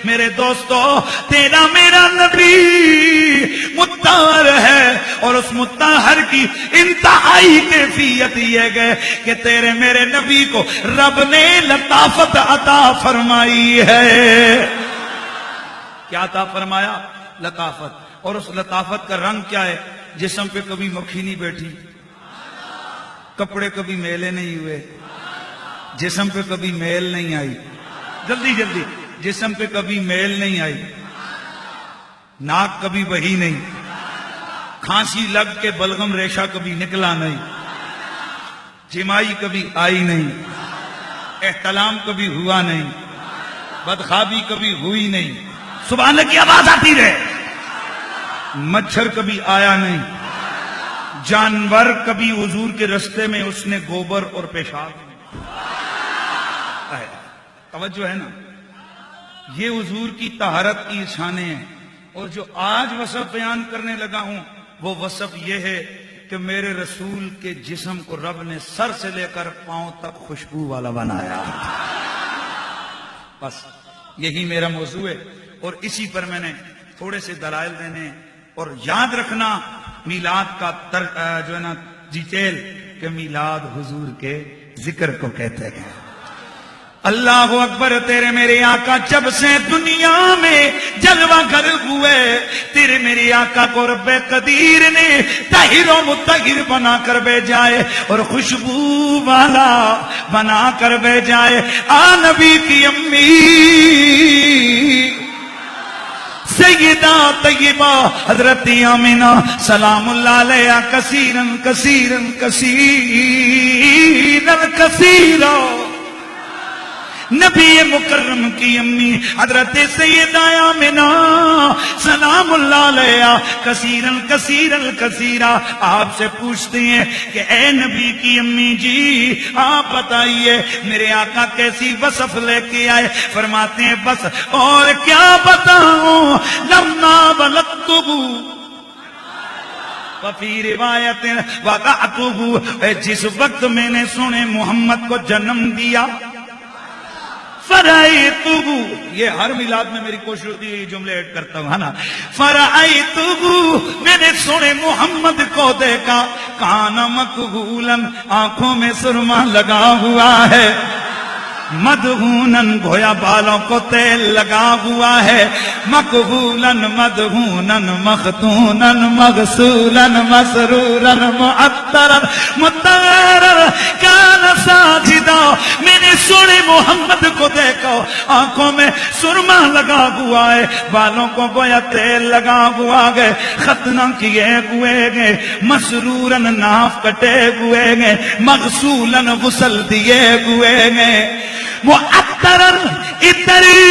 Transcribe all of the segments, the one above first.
میرے دوستو تیرا میرا نبی مطہر ہے، اور اس مطہر کی انتہائی کیفیت یہ ہے کہ تیرے میرے نبی کو رب نے لطافت عطا فرمائی ہے۔ کیا عطا فرمایا؟ لطافت۔ اور اس لطافت کا رنگ کیا ہے؟ جسم پہ کبھی مکھی نہیں بیٹھی، کپڑے کبھی میلے نہیں ہوئے، جسم پہ کبھی میل نہیں آئی، جلدی جلدی، جسم پہ کبھی میل نہیں آئی، ناک کبھی بہی نہیں، کھانسی لگ کے بلغم ریشہ کبھی نکلا نہیں، جمائی کبھی آئی نہیں، احتلام کبھی ہوا نہیں، بدخوابی کبھی ہوئی نہیں، سبحان اللہ کی آواز آتی رہے، مچھر کبھی آیا نہیں، جانور کبھی حضور کے رستے میں اس نے گوبر اور پیشاب آیا۔ توجہ ہے نا، یہ حضور کی طہارت کی شانیں ہیں۔ اور جو آج وصف بیان کرنے لگا ہوں وہ وصف یہ ہے کہ میرے رسول کے جسم کو رب نے سر سے لے کر پاؤں تک خوشبو والا بنایا۔ بس یہی میرا موضوع ہے، اور اسی پر میں نے تھوڑے سے دلائل دینے، اور یاد رکھنا میلاد کا جو ہے نا ڈیٹیل، کہ میلاد حضور کے ذکر کو کہتے ہیں۔ اللہ اکبر، تیرے میرے آقا جب سے دنیا میں جلوہ گر ہوئے، تیرے میرے آقا کو رب قدیر نے طاہر و مطہر بنا کر بھیجائے اور خوشبو والا بنا کر بھیجائے۔ آ نبی کی امی سیدہ طیبہ حضرت آمینہ سلام اللہ علیہا کثیرن کثیرن کثیرن کثیرا، نبی مکرم کی امی حضرت سیدہ آمینہ سلام اللہ علیہا کثیرن کثیرن کثیرا آپ سے پوچھتے ہیں کہ اے نبی کی امی جی آپ بتائیے میرے آقا کیسی وصف لے کے آئے؟ فرماتے ہیں بس اور کیا بتاؤں، لما بلغتہ وفی روایت وقعتہ، جس وقت میں نے سنے محمد کو جنم دیا، فرائیتہ، یہ ہر میلاد میں میری کوشش ہوتی ہے یہ جملے ایڈ کرتا ہوں، ہے نا، فرائیتہ، میں نے سنے محمد کو دیکھا، کان مکحولاً، آنکھوں میں سرما لگا ہوا ہے، مدہوناً، گویا بالوں کو تیل لگا ہوا ہے، مکحولاً مدہوناً مختوناً مغسولاً مسروراً معطراً مطہراً، کان ساجدا، میں نے سنے محمد کو دیکھو، آنکھوں میں سرما لگا ہوا ہے، بالوں کو گویا تیل لگا ہوا ہے، ختنہ کیے ہوئے گے، مسروراً ناف کٹے ہوئے گے، مغسولاً غسل دیے ہوئے گے، معطراً اتری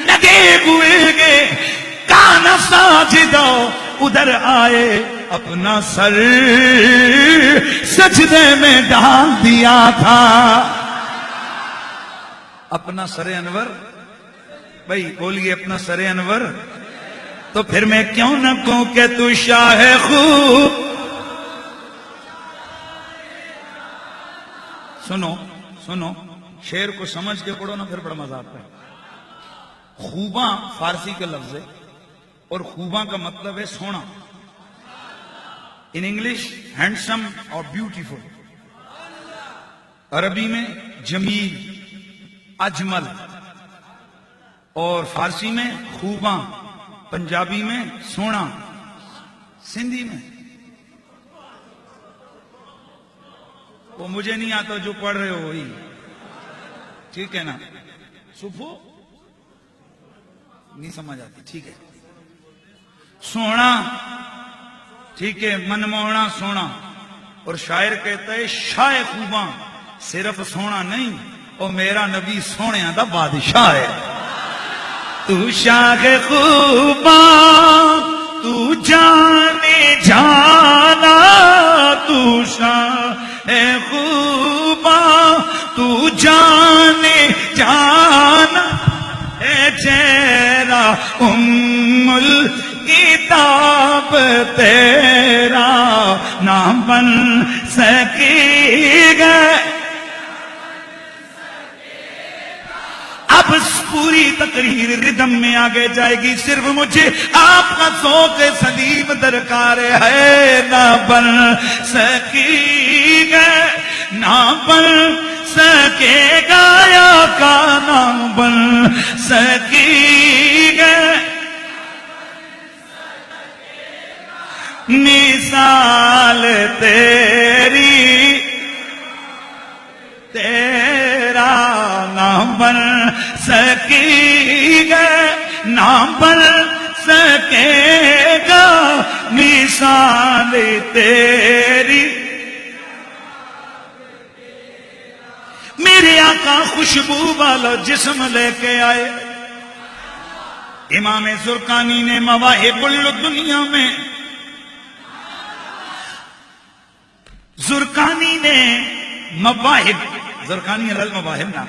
لگے ہوئے گے، کان ساجدا، ادھر آئے اپنا سر سجدے میں ڈال دیا تھا۔ اپنا سر انور، بھائی بولیے اپنا سر انور، تو پھر میں کیوں نہ کہوں کہ تو شاہ خوب۔ سنو سنو، شعر کو سمجھ کے پڑھو نا، پھر بڑا مزہ آتا ہے۔ خوباں فارسی کا لفظ ہے، اور خوباں کا مطلب ہے سونا، ان انگلش ہینڈسم اور بیوٹیفل، عربی میں جمیل، اجمل، اور فارسی میں خوباں، پنجابی میں سونا، سندھی میں وہ مجھے نہیں آتا، جو پڑھ رہے ہو وہی ٹھیک ہے نا، سفو نہیں سمجھ آتی، ٹھیک ہے، سونا ٹھیک ہے، منموہنا سونا۔ اور شاعر کہتا ہے شاہ خوباں صرف سونا نہیں، اور میرا نبی سونیاں دا بادشاہ ہے۔ تو شاہ خوباں تو جانے جانا، تو شاہ خوباں تو جانے جانا، اے چہرہ کتاب تیرا نہ بن سکے گا، اب پوری تقریر ردم میں آگے جائے گی، صرف مجھے آپ کا ذوق سلیم درکار ہے. نہ بن سکے گا، نہ بن سکے گا یا کا نہ بن سکے گا مثال تیری، تیرا نہ بن سکے گا، نہ بن سکے گا مثال تیری. میرے آقا خوشبو والا جسم لے کے آئے. امام زرقانی نے مواہب الدنیا میں، زرقانی نے مواہب، زرقانی علی المواہب نا،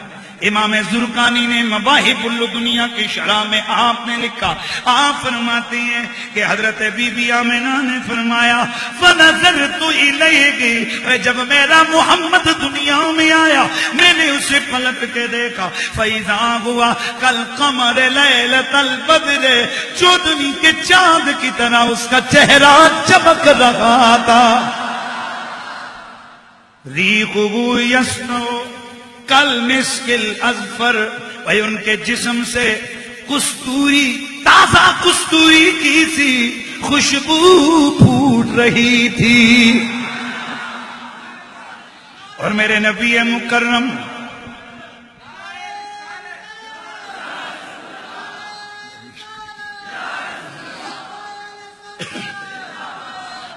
امام زرقانی نے مواہب الدنیا کی شرح میں آپ نے لکھا، آپ فرماتے ہیں کہ حضرت بی بی آمنہ نے فرمایا فَنَظَرْتُ إِلَيْهِ، جب میرا محمد دنیا میں آیا میں نے اسے پلٹ کے دیکھا، فَإِذَا هُوَ كَالْقَمَرِ لَيْلَةَ الْبَدْرِ، چودھویں کے چاند کی طرح اس کا چہرہ چمک رہا تھا. رِيحُهُ يَسْنُو کالمسک الازفر، بھائی ان کے جسم سے کستوری، تازہ کستوری کی سی خوشبو پھوٹ رہی تھی. اور میرے نبی مکرم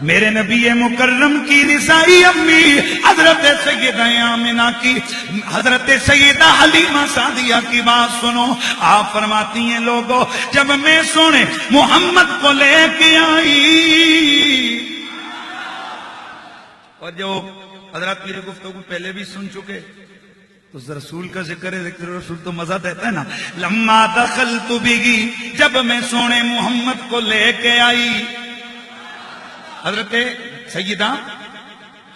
میرے نبی مکرم کی رضائی امی حضرت سیدہ آمنہ کی، حضرت سیدہ حلیمہ سعدیہ کی بات سنو. آپ فرماتی ہیں لوگوں جب میں سونے محمد کو لے کے آئی، اور جو حضرات میرے گفتگو پہلے بھی سن چکے تو رسول کا ذکر ہے، ذکر رسول تو مزہ دیتا ہے نا. لما دخلت بگی، جب میں سونے محمد کو لے کے آئی، حضرت سیدہ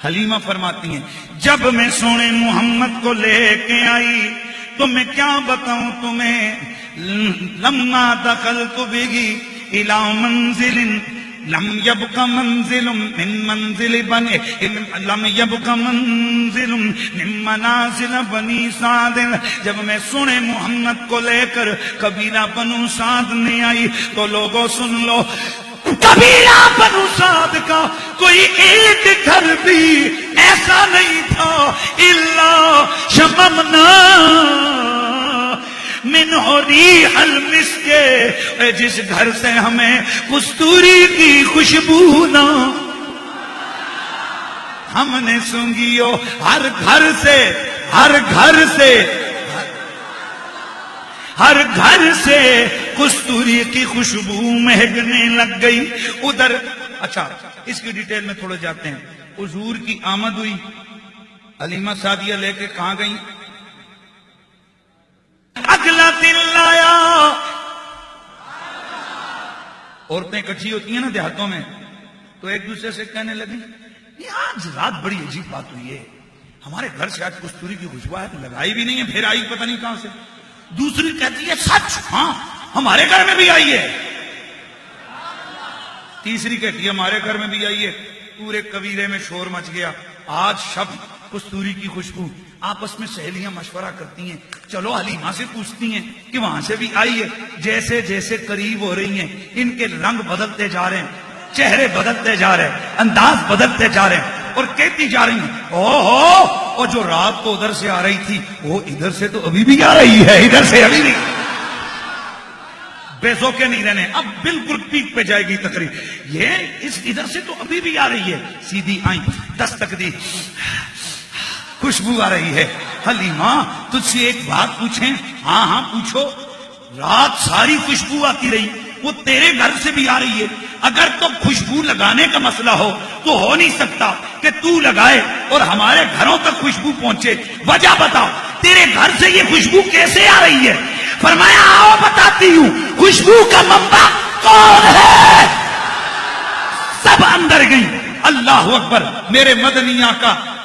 حلیمہ فرماتی ہیں جب میں سونے محمد کو لے کے آئی تو میں کیا بتاؤں تمہیں. لما دخلت بگی الى منزل لم يبق منزل من منزل بني، لم يبق منزل من منازل بنی سعد، جب میں سونے محمد کو لے کر قبیلہ بنو سعد نے آئی تو لوگوں سن لو، قبیلہ بنو سعد کا کوئی ایک گھر بھی ایسا نہیں تھا الا شممنا منہ ریح المسک، جس گھر سے ہمیں کستوری کی خوشبو نہ ہم نے سونگیو. ہر گھر سے، ہر گھر سے، ہر گھر سے کستوری کی خوشبو مہکنے لگ گئی. ادھر اچھا اس کی ڈیٹیل میں تھوڑے جاتے ہیں. حضور کی آمد ہوئی، حلیمہ سعدیہ لے کے کہاں گئی؟ اگلا دن لایا. عورتیں اکٹھی ہوتی ہیں نا دیہاتوں میں تو ایک دوسرے سے کہنے لگی آج رات بڑی عجیب بات ہوئی ہے، ہمارے گھر سے آج کستوری کی خوشبو ہے، لگائی بھی نہیں ہے، پھر آئی پتہ نہیں کہاں سے. دوسری کہتی ہے سچ، ہاں ہمارے گھر میں بھی آئی ہے. تیسری کہتی ہے ہمارے گھر میں بھی آئی ہے. پورے قبیلے میں شور مچ گیا. آج شب کستوری کی خوشبو. آپس میں سہیلیاں مشورہ کرتی ہیں، چلو حلیمہ سے پوچھتی ہیں کہ وہاں سے بھی آئی ہے. جیسے جیسے قریب ہو رہی ہیں ان کے رنگ بدلتے جا رہے ہیں، چہرے بدلتے جا رہے ہیں، انداز بدلتے جا رہے ہیں، اور کہتی جا رہی ہیں اوہو، اور جو رات کو ادھر سے آ رہی تھی وہ ادھر سے تو ابھی بھی آ رہی ہے، ادھر سے ابھی بھی. بے ذوقے نہیں رہنے، اب بالکل پیک پہ جائے گی تقریر. یہ اس ادھر سے تو ابھی بھی آ رہی ہے. سیدھی آئیں، دستک دی، خوشبو آ رہی ہے. حلیمہ تجھ سے ایک بات پوچھیں؟ ہاں ہاں پوچھو. رات ساری خوشبو آتی رہی، وہ تیرے گھر سے بھی آ رہی ہے. اگر تو خوشبو لگانے کا مسئلہ ہو تو ہو نہیں سکتا کہ تو لگائے اور ہمارے گھروں تک خوشبو پہنچے. وجہ بتا، تیرے گھر سے یہ خوشبو کیسے آ رہی ہے؟ فرمایا آؤ بتاتی ہوں. خوشبو کا منبع کون ہے؟ سب اندر گئی. اللہ اکبر. میرے مدنی آقا